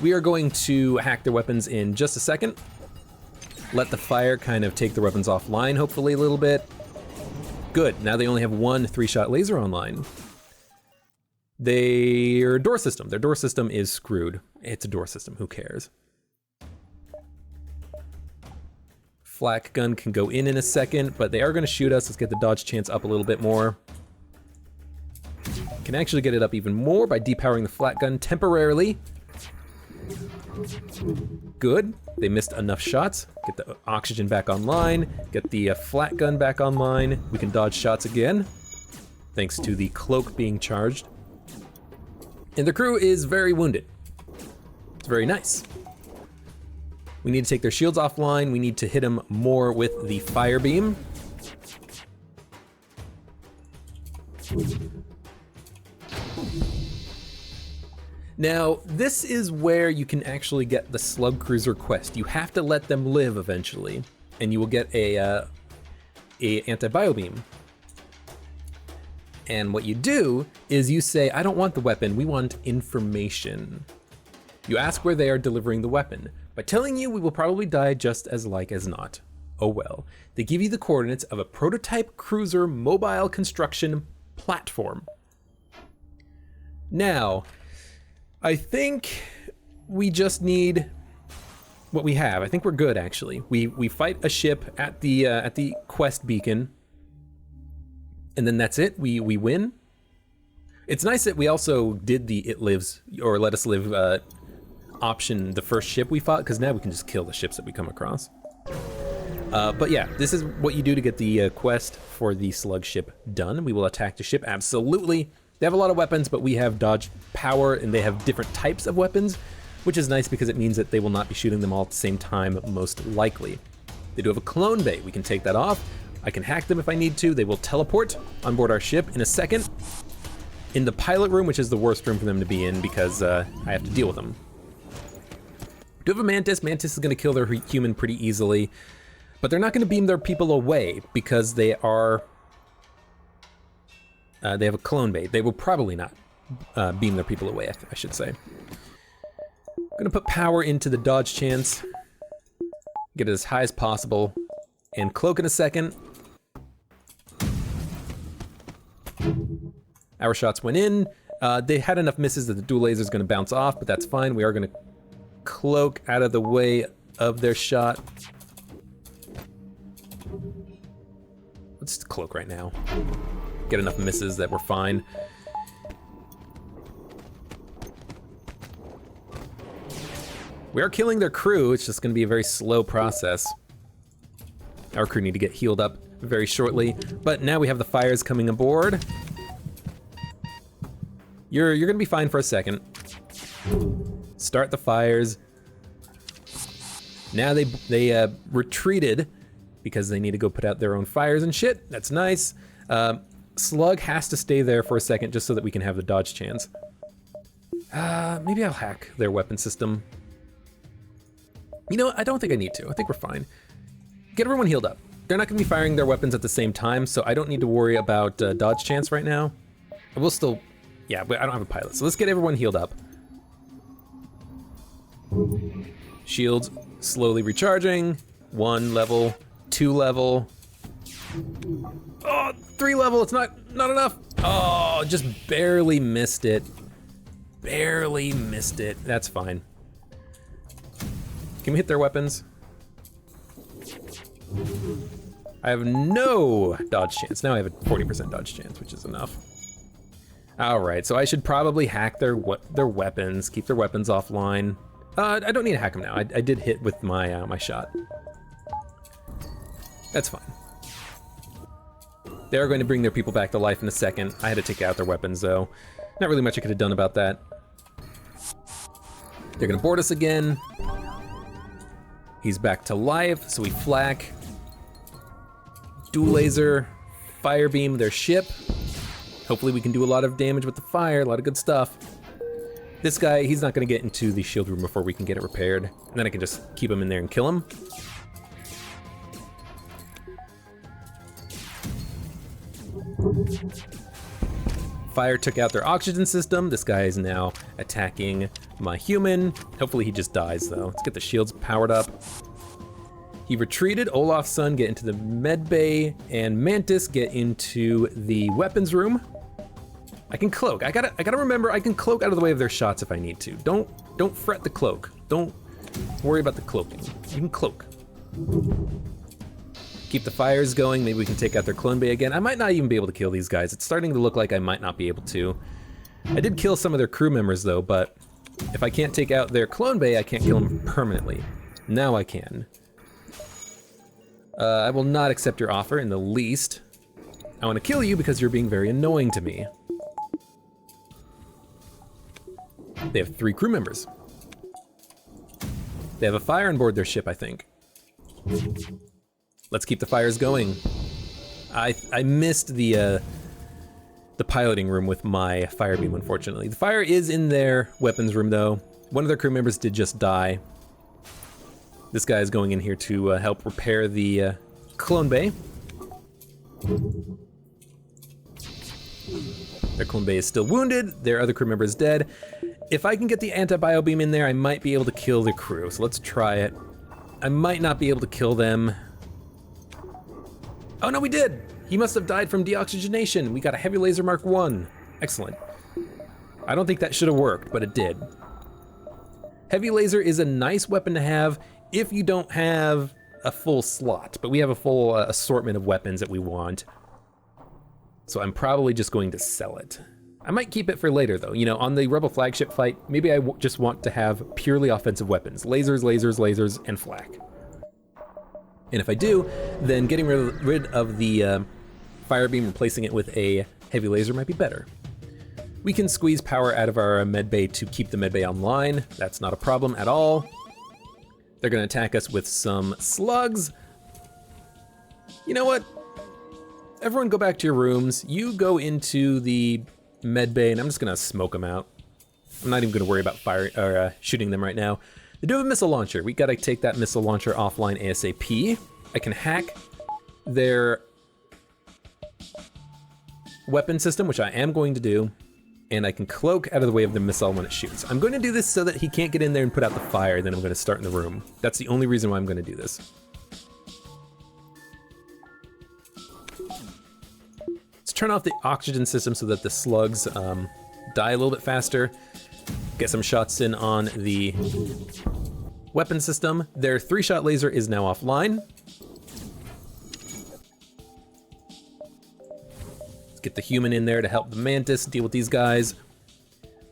A: We are going to hack their weapons in just a second. Let the fire kind of take the weapons offline, hopefully a little bit. Good, now they only have one 3-shot laser online. Their door system is screwed. It's a door system, who cares? Flak gun can go in a second, but they are gonna shoot us. Let's get the dodge chance up a little bit more. Can actually get it up even more by depowering the flat gun temporarily. Good, they missed enough shots. Get the oxygen back online, get the flat gun back online. We can dodge shots again, thanks to the cloak being charged. And the crew is very wounded. It's very nice. We need to take their shields offline. We need to hit them more with the fire beam. Now, this is where you can actually get the Slug Cruiser quest. You have to let them live eventually, and you will get a anti-bio beam. And what you do is you say, I don't want the weapon, we want information. You ask where they are delivering the weapon. By telling you, we will probably die just as like as not. Oh well. They give you the coordinates of a prototype cruiser mobile construction platform. Now, I think we just need what we have. I think we're good, actually. We fight a ship at the quest beacon, and then that's it. We win. It's nice that we also did the It Lives or Let Us Live option the first ship we fought, because now we can just kill the ships that we come across. But yeah, this is what you do to get the quest for the slug ship done. We will attack the ship, absolutely. They have a lot of weapons, but we have dodge power, and they have different types of weapons, which is nice because it means that they will not be shooting them all at the same time, most likely. They do have a clone bay. We can take that off. I can hack them if I need to. They will teleport on board our ship in a second. In the pilot room, which is the worst room for them to be in because I have to deal with them. Do have a Mantis. Mantis is going to kill their human pretty easily, but they're not going to beam their people away because they are... they have a clone bay. They will probably not beam their people away, I should say. I'm gonna put power into the dodge chance, get it as high as possible, and cloak in a second. Our shots went in. They had enough misses that the dual laser is gonna bounce off, but that's fine. We are gonna cloak out of the way of their shot. Let's cloak right now. Get enough misses that we're fine. We are killing their crew. It's just gonna be a very slow process. Our crew need to get healed up very shortly, but now we have the fires coming aboard. You're gonna be fine for a second. Start the fires. Now they retreated because they need to go put out their own fires and shit. That's nice. Slug has to stay there for a second just so that we can have the dodge chance. Maybe I'll hack their weapon system. You know, I don't think I need to. I think we're fine. Get everyone healed up. They're not gonna be firing their weapons at the same time, so I don't need to worry about dodge chance right now. We'll still, yeah, but I don't have a pilot, so let's get everyone healed up. Shields slowly recharging. 1 level, 2 level. Oh, 3 level, it's not enough. Oh, just barely missed it. Barely missed it, that's fine. Can we hit their weapons? I have no dodge chance. Now I have a 40% dodge chance, which is enough. All right, so I should probably hack their weapons, keep their weapons offline. I don't need to hack him now. I did hit with my my shot. That's fine. They're going to bring their people back to life in a second. I had to take out their weapons, though. Not really much I could have done about that. They're gonna board us again. He's back to life, so we flak. Dual laser, fire beam their ship. Hopefully we can do a lot of damage with the fire, a lot of good stuff. This guy, he's not gonna get into the shield room before we can get it repaired. And then I can just keep him in there and kill him. Fire took out their oxygen system. This guy is now attacking my human. Hopefully he just dies though. Let's get the shields powered up. He retreated. Olaf's son get into the med bay, and Mantis get into the weapons room. I can cloak. I gotta remember I can cloak out of the way of their shots if I need to. Don't fret the cloak. Don't worry about the cloaking. You can cloak. Keep the fires going. Maybe we can take out their clone bay again. I might not even be able to kill these guys. It's starting to look like I might not be able to. I did kill some of their crew members though, but if I can't take out their clone bay, I can't kill them permanently. Now I can. I will not accept your offer in the least. I want to kill you because you're being very annoying to me. They have 3 crew members. They have a fire on board their ship, I think. Let's keep the fires going. I missed the piloting room with my fire beam, unfortunately. The fire is in their weapons room, though. One of their crew members did just die. This guy is going in here to help repair the clone bay. Their clone bay is still wounded. Their other crew member is dead. If I can get the anti-bio beam in there, I might be able to kill the crew. So let's try it. I might not be able to kill them. Oh no, we did! He must have died from deoxygenation. We got a heavy laser Mark 1. Excellent. I don't think that should have worked, but it did. Heavy laser is a nice weapon to have if you don't have a full slot, but we have a full assortment of weapons that we want. So I'm probably just going to sell it. I might keep it for later though. You know, on the Rebel flagship fight, maybe I just want to have purely offensive weapons. Lasers, lasers, lasers, and flak. And if I do, then getting rid of the fire beam, replacing it with a heavy laser might be better. We can squeeze power out of our med bay to keep the med bay online. That's not a problem at all. They're gonna attack us with some slugs. You know what? Everyone go back to your rooms. You go into the med bay, and I'm just gonna smoke them out. I'm not even gonna worry about shooting them right now. They do have a missile launcher. We gotta take that missile launcher offline ASAP. I can hack their weapon system, which I am going to do, and I can cloak out of the way of the missile when it shoots. I'm going to do this so that he can't get in there and put out the fire, then I'm gonna start in the room. That's the only reason why I'm gonna do this. Let's turn off the oxygen system so that the slugs die a little bit faster. Get some shots in on the weapon system. Their 3-shot laser is now offline. Let's get the human in there to help the Mantis deal with these guys.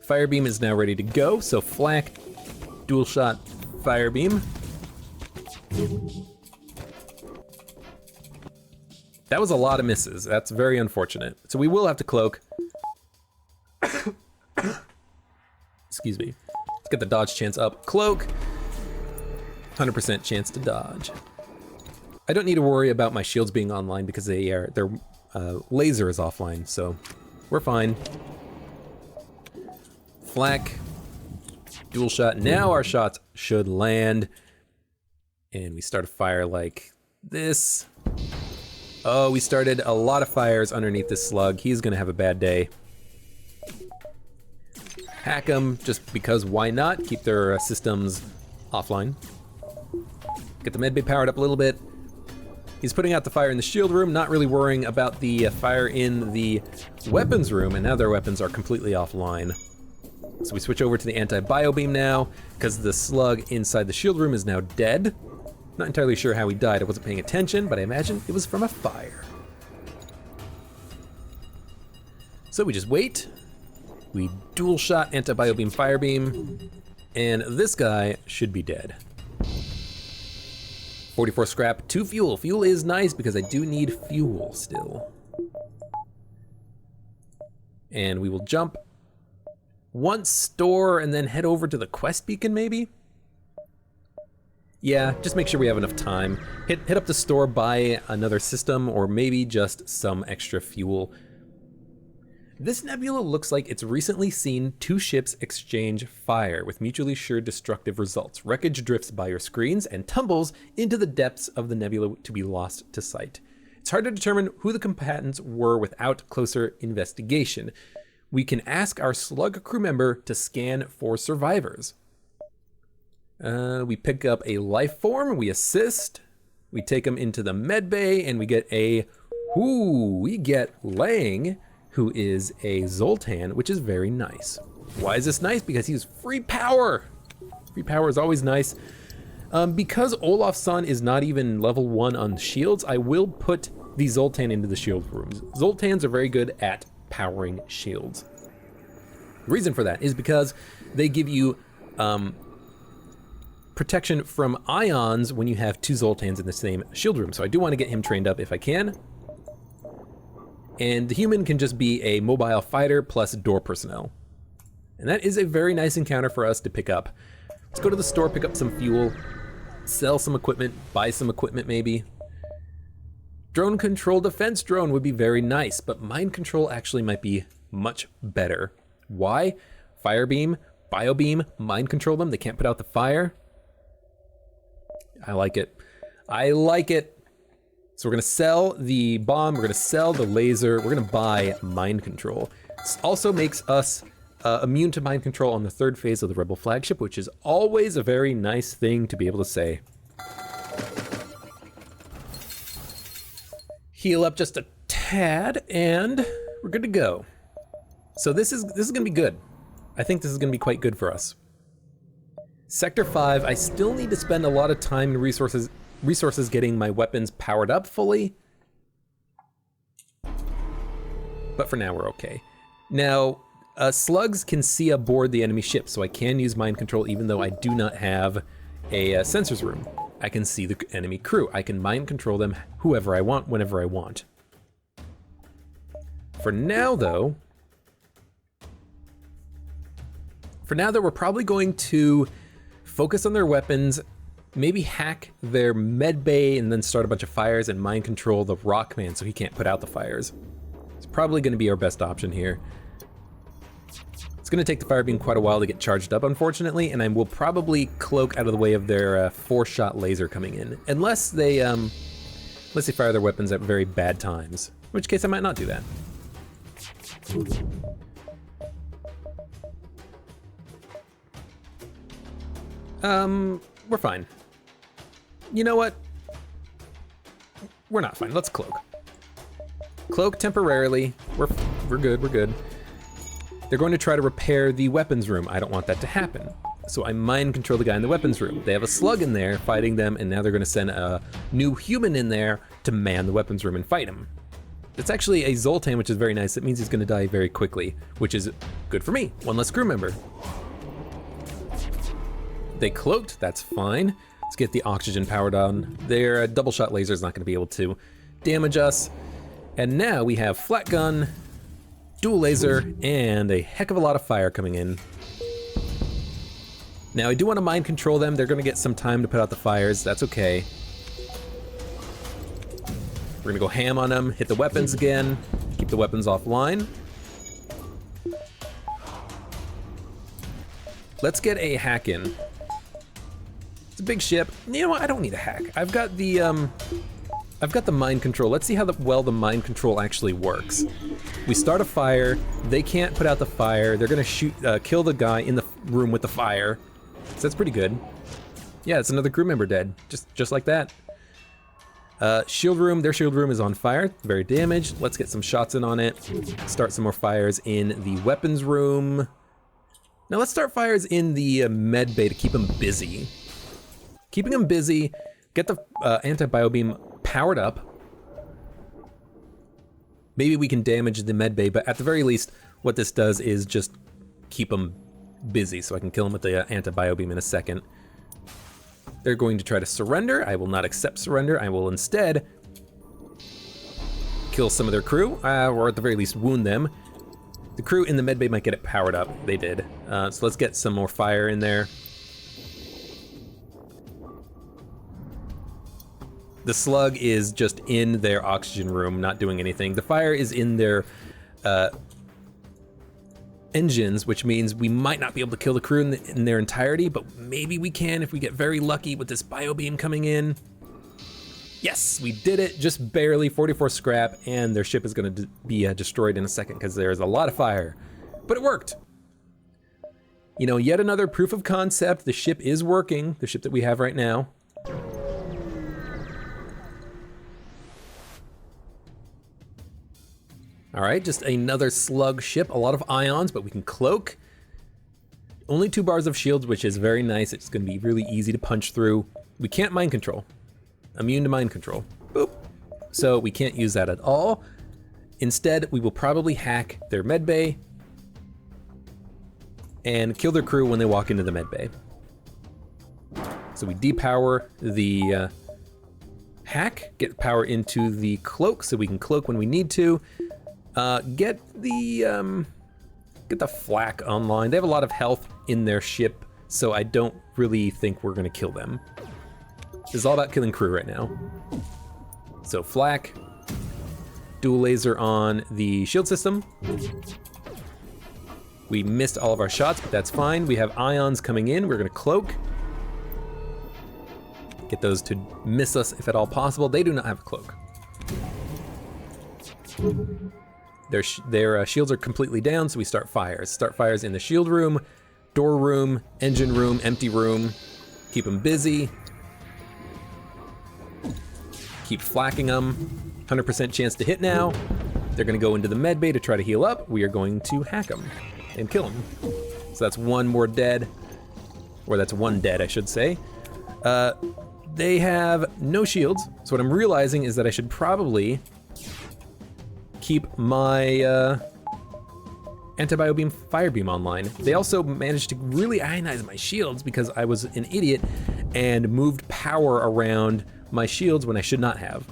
A: Fire beam is now ready to go, so flak, dual shot, fire beam. That was a lot of misses. That's very unfortunate. So we will have to cloak. Excuse me. Let's get the dodge chance up. Cloak. 100% chance to dodge. I don't need to worry about my shields being online because their laser is offline, so we're fine. Flak. Dual shot. Now our shots should land. And we start a fire like this. Oh, we started a lot of fires underneath this slug. He's gonna have a bad day. Hack them, just because why not? Keep their systems offline. Get the medbay powered up a little bit. He's putting out the fire in the shield room, not really worrying about the fire in the weapons room, and now their weapons are completely offline. So we switch over to the anti-bio beam now, because the slug inside the shield room is now dead. Not entirely sure how he died, I wasn't paying attention, but I imagine it was from a fire. So we just wait. We dual shot anti-bio beam, fire beam. And this guy should be dead. 44 scrap, 2 fuel. Fuel is nice because I do need fuel still. And we will jump once, store, and then head over to the quest beacon maybe? Yeah, just make sure we have enough time. Hit up the store, buy another system, or maybe just some extra fuel. This nebula looks like it's recently seen 2 ships exchange fire with mutually assured destructive results. Wreckage drifts by your screens and tumbles into the depths of the nebula to be lost to sight. It's hard to determine who the combatants were without closer investigation. We can ask our Slug crew member to scan for survivors. We pick up a life form, we assist, we take them into the med bay, and we get we get Lang, who is a Zoltan, which is very nice. Why is this nice? Because he's free power. Free power is always nice. Because Olaf's son is not even level 1 on shields, I will put the Zoltan into the shield rooms. Zoltans are very good at powering shields. The reason for that is because they give you protection from ions when you have 2 Zoltans in the same shield room. So I do want to get him trained up if I can. And the human can just be a mobile fighter plus door personnel. And that is a very nice encounter for us to pick up. Let's go to the store, pick up some fuel, sell some equipment, buy some equipment maybe. Drone control defense drone would be very nice, but mind control actually might be much better. Why? Fire beam, bio beam, mind control them, they can't put out the fire. I like it. I like it. So we're gonna sell the bomb, we're gonna sell the laser, we're gonna buy mind control. This also makes us immune to mind control on the 3rd phase of the Rebel flagship, which is always a very nice thing to be able to say. Heal up just a tad, and we're good to go. So this is gonna be good. I think this is gonna be quite good for us. Sector 5, I still need to spend a lot of time and resources getting my weapons powered up fully. But for now, we're okay. Now, slugs can see aboard the enemy ship, so I can use mind control even though I do not have a sensors room. I can see the enemy crew. I can mind control them whoever I want, whenever I want. For now, though, we're probably going to focus on their weapons, maybe hack their med bay and then start a bunch of fires and mind control the Rockman so he can't put out the fires. It's probably going to be our best option here. It's going to take the fire beam quite a while to get charged up, unfortunately, and I will probably cloak out of the way of their 4-shot laser coming in, unless they fire their weapons at very bad times, in which case I might not do that. We're fine. You know what? We're not fine. Let's cloak. Cloak temporarily. We're good, we're good. They're going to try to repair the weapons room. I don't want that to happen. So I mind control the guy in the weapons room. They have a slug in there fighting them, and now they're gonna send a new human in there to man the weapons room and fight him. It's actually a Zoltan, which is very nice. It means he's gonna die very quickly, which is good for me. 1 less crew member. They cloaked, that's fine. Let's get the oxygen powered on. Their double shot laser is not gonna be able to damage us. And now we have flat gun, dual laser, and a heck of a lot of fire coming in. Now I do want to mind control them. They're gonna get some time to put out the fires, that's okay. We're gonna go ham on them, hit the weapons again, keep the weapons offline. Let's get a hack in. It's a big ship. You know what, I don't need a hack. I've got the mind control. Let's see how well the mind control actually works. We start a fire, they can't put out the fire, they're gonna kill the guy in the room with the fire. So that's pretty good. Yeah, it's another crew member dead, just like that. Shield room, their shield room is on fire, very damaged. Let's get some shots in on it. Start some more fires in the weapons room. Now let's start fires in the med bay to keep them busy. Keeping them busy, get the anti-bio beam powered up. Maybe we can damage the med bay, but at the very least, what this does is just keep them busy so I can kill them with the anti-bio beam in a second. They're going to try to surrender. I will not accept surrender. I will instead kill some of their crew, or at the very least wound them. The crew in the medbay might get it powered up. They did. So let's get some more fire in there. The slug is just in their oxygen room, not doing anything. The fire is in their engines, which means we might not be able to kill the crew in their entirety, but maybe we can if we get very lucky with this bio beam coming in. Yes, we did it, just barely, 44 scrap, and their ship is gonna be destroyed in a second because there's a lot of fire, but it worked. You know, yet another proof of concept. The ship is working, the ship that we have right now. All right, just another slug ship, a lot of ions, but we can cloak. Only 2 bars of shields, which is very nice. It's gonna be really easy to punch through. We can't mind control. Immune to mind control. Boop. So we can't use that at all. Instead, we will probably hack their medbay and kill their crew when they walk into the medbay. So we depower the hack, get power into the cloak so we can cloak when we need to. Get the flak online. They have a lot of health in their ship, so I don't really think we're gonna kill them. This is all about killing crew right now. So flak, dual laser on the shield system. We missed all of our shots, but that's fine. We have ions coming in. We're gonna cloak. Get those to miss us if at all possible. They do not have a cloak. Their shields are completely down, so we start fires. Start fires in the shield room, door room, engine room, empty room. Keep them busy. Keep flacking them. 100% chance to hit now. They're gonna go into the med bay to try to heal up. We are going to hack them and kill them. So that's one more dead, or that's one dead, I should say. They have no shields, so what I'm realizing is that I should probably keep my anti-bio beam fire beam online. They also managed to really ionize my shields because I was an idiot and moved power around my shields when I should not have.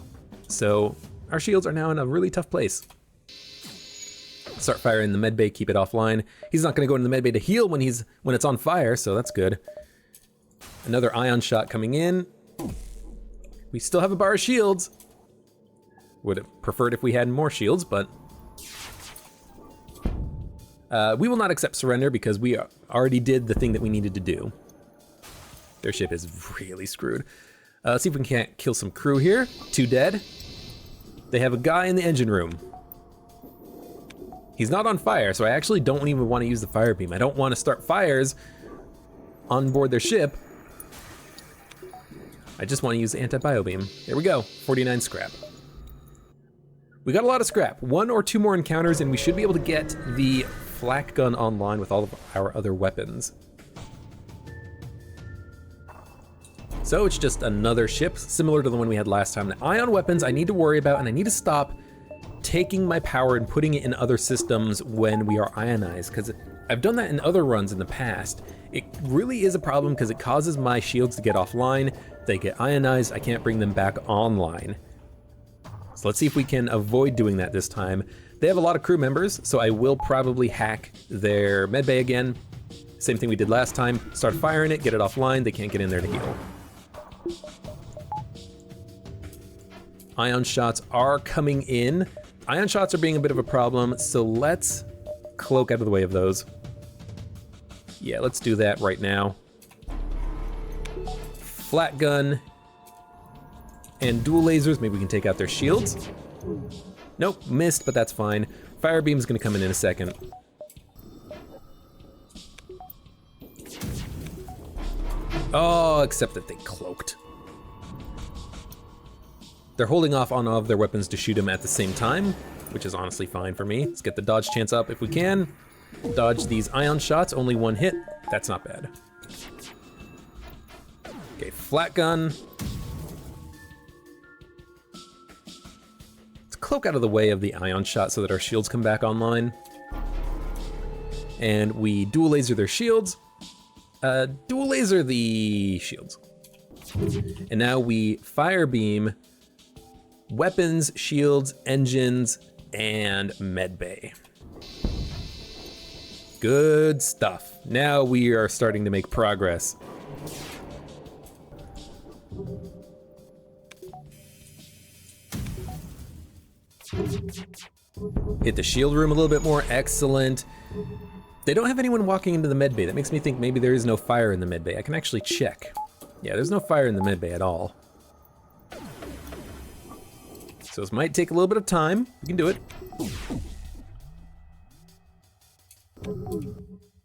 A: So our shields are now in a really tough place. Start fire in the med bay, keep it offline. He's not gonna go into the med bay to heal when it's on fire, so that's good. Another ion shot coming in. We still have a bar of shields. Would have preferred if we had more shields, but we will not accept surrender because we already did the thing that we needed to do. Their ship is really screwed. Let's see if we can't kill some crew here. 2 dead. They have a guy in the engine room. He's not on fire, so I actually don't even want to use the fire beam. I don't want to start fires on board their ship. I just want to use the anti-bio beam. There we go, 49 scrap. We got a lot of scrap. 1 or 2 more encounters and we should be able to get the flak gun online with all of our other weapons. So it's just another ship, similar to the one we had last time. The ion weapons I need to worry about, and I need to stop taking my power and putting it in other systems when we are ionized, because I've done that in other runs in the past. It really is a problem because it causes my shields to get offline. They get ionized, I can't bring them back online. So let's see if we can avoid doing that this time. They have a lot of crew members, so I will probably hack their medbay again. Same thing we did last time. Start firing it, get it offline, they can't get in there to heal. Ion shots are coming in. Ion shots are being a bit of a problem, so let's cloak out of the way of those. Yeah, let's do that right now. Flat gun and dual lasers, maybe we can take out their shields. Nope, missed, but that's fine. Fire beam's gonna come in a second. Oh, except that they cloaked. They're holding off on all of their weapons to shoot him at the same time, which is honestly fine for me. Let's get the dodge chance up if we can. Dodge these ion shots, only 1 hit. That's not bad. Okay, flat gun. Let's cloak out of the way of the ion shot so that our shields come back online. and we dual laser their shields. Dual laser the shields. And now we fire beam weapons, shields, engines, and med bay. Good stuff. Now we are starting to make progress. Hit the shield room a little bit more, excellent. They don't have anyone walking into the med bay. That makes me think maybe there is no fire in the med bay. I can actually check. Yeah, there's no fire in the med bay at all. So this might take a little bit of time. We can do it.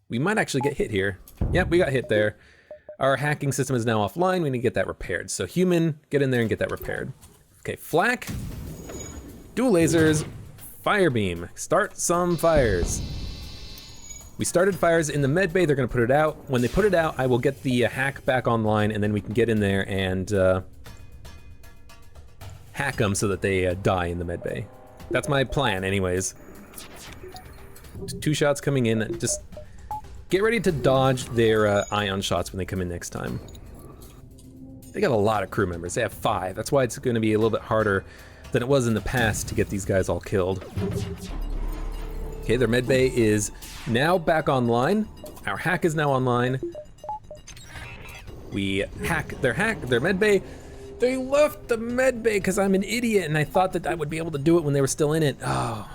A: We might actually get hit here. Yep, we got hit there. Our hacking system is now offline. We need to get that repaired. So human, get in there and get that repaired. Okay, flak, dual lasers, fire beam. Start some fires. We started fires in the med bay. They're gonna put it out. When they put it out, I will get the hack back online, and then we can get in there and hack them so that they die in the med bay. That's my plan anyways. 2 shots coming in. Just get ready to dodge their ion shots when they come in next time. They got a lot of crew members. They have 5. That's why it's gonna be a little bit harder than it was in the past to get these guys all killed. Okay, their med bay is now back online. Our hack is now online. We hack their med bay. They left the med bay because I'm an idiot and I thought that I would be able to do it when they were still in it. Oh,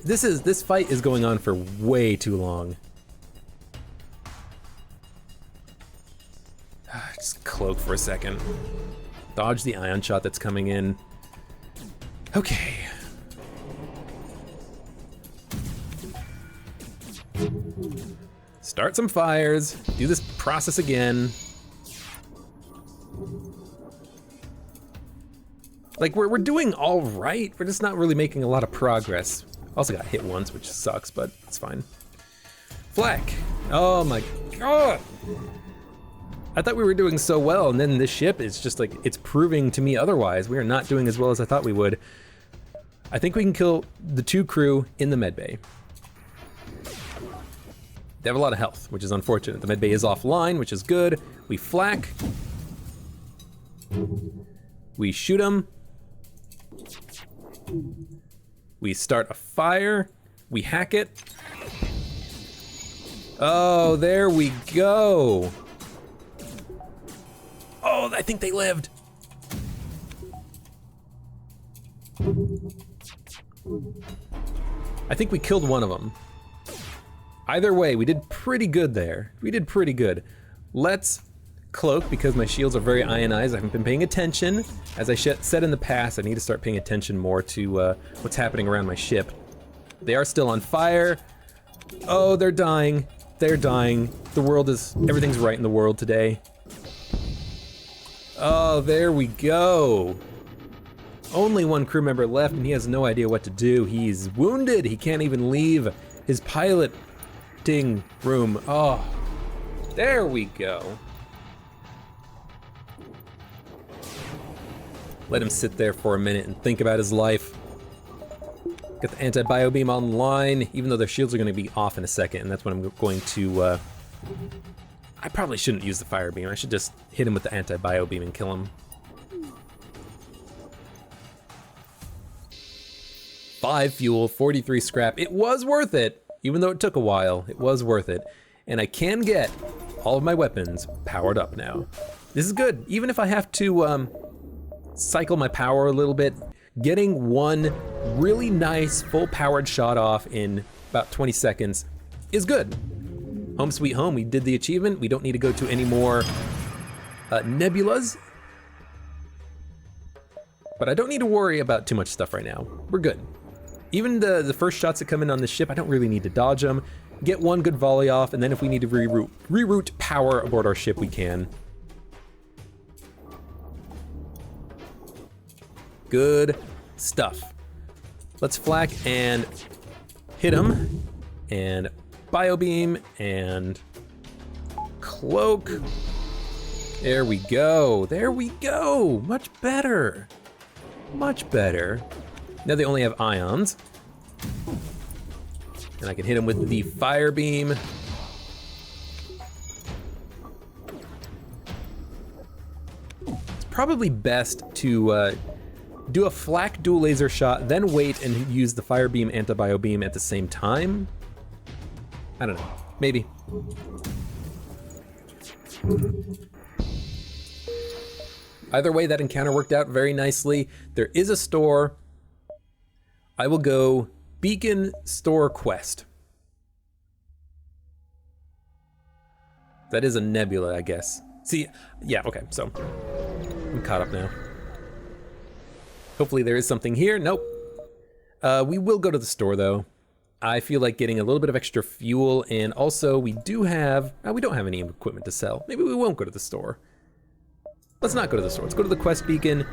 A: this fight is going on for way too long. Just cloak for a second. Dodge the ion shot that's coming in. Okay. Start some fires, do this process again. Like, we're doing all right, we're just not really making a lot of progress. Also got hit once, which sucks, but it's fine. Flak, oh my god. I thought we were doing so well, and then this ship is just like, it's proving to me otherwise. We are not doing as well as I thought we would. I think we can kill the 2 crew in the med bay. They have a lot of health, which is unfortunate. The med bay is offline, which is good. We flak. We shoot them. We start a fire. We hack it. Oh, there we go. Oh, I think they lived. I think we killed one of them. Either way, we did pretty good there. We did pretty good. Let's cloak because my shields are very ionized. I haven't been paying attention. As I said in the past, I need to start paying attention more to what's happening around my ship. They are still on fire. Oh, they're dying. They're dying. The world is, everything's right in the world today. Oh, there we go. Only 1 crew member left and he has no idea what to do. He's wounded. He can't even leave his piloting room. Oh, there we go. Let him sit there for a minute and think about his life. Get the anti-bio beam online, even though their shields are going to be off in a second, and that's when I'm going to, I probably shouldn't use the fire beam. I should just hit him with the anti-bio beam and kill him. 5 fuel, 43 scrap. It was worth it, even though it took a while. It was worth it. And I can get all of my weapons powered up now. This is good. Even if I have to cycle my power a little bit, getting 1 really nice full powered shot off in about 20 seconds is good. Home sweet home, we did the achievement. We don't need to go to any more nebulas. But I don't need to worry about too much stuff right now. We're good. Even the first shots that come in on the ship, I don't really need to dodge them. Get 1 good volley off, and then if we need to reroute power aboard our ship, we can. Good stuff. Let's flak and hit him, and bio beam, and cloak. There we go. There we go. Much better. Much better. Now they only have ions. And I can hit him with the fire beam. It's probably best to do a flak dual laser shot, then wait and use the fire beam antibio beam at the same time. I don't know, maybe. Either way, that encounter worked out very nicely. There is a store. I will go Beacon Store Quest. That is a nebula, I guess. See, yeah, okay, so I'm caught up now. Hopefully there is something here. Nope. We will go to the store though. I feel like getting a little bit of extra fuel, and also we do have, we don't have any equipment to sell. Maybe we won't go to the store. Let's not go to the store. Let's go to the quest beacon,